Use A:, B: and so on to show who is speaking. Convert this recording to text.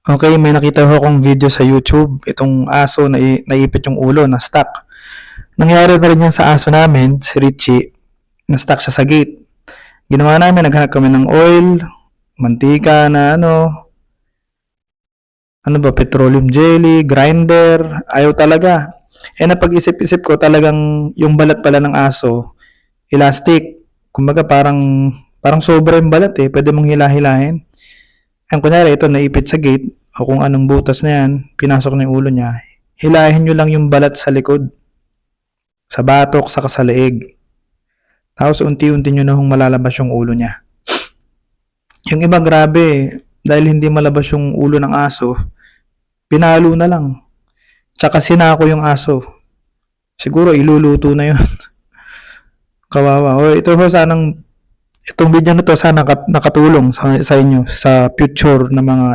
A: Okay, may nakita ho akong video sa YouTube, itong aso na naipit yung ulo, na-stuck. Nangyari na rin yan sa aso namin, si Richie, na-stuck siya sa gate. Ginawa namin, naghanap kami ng oil, mantika na ano ba, petroleum jelly, grinder, ayaw talaga. Napag-isip-isip ko talagang yung balat pala ng aso, elastic. Kumbaga parang sobra yung balat pwede mong hila-hilahin. Kunyari ito naipit sa gate o kung anong butas na yan, pinasok na yung ulo niya, hilahin nyo lang yung balat sa likod, sa batok, saka sa leeg. Tapos unti-unti nyo na hong malalabas yung ulo niya. Yung iba grabe, dahil hindi malabas yung ulo ng aso, pinalo na lang. Tsaka sinako yung aso. Siguro iluluto na yun. Kawawa. O ito ho, itong video na to sana nakatulong sa inyo sa future na mga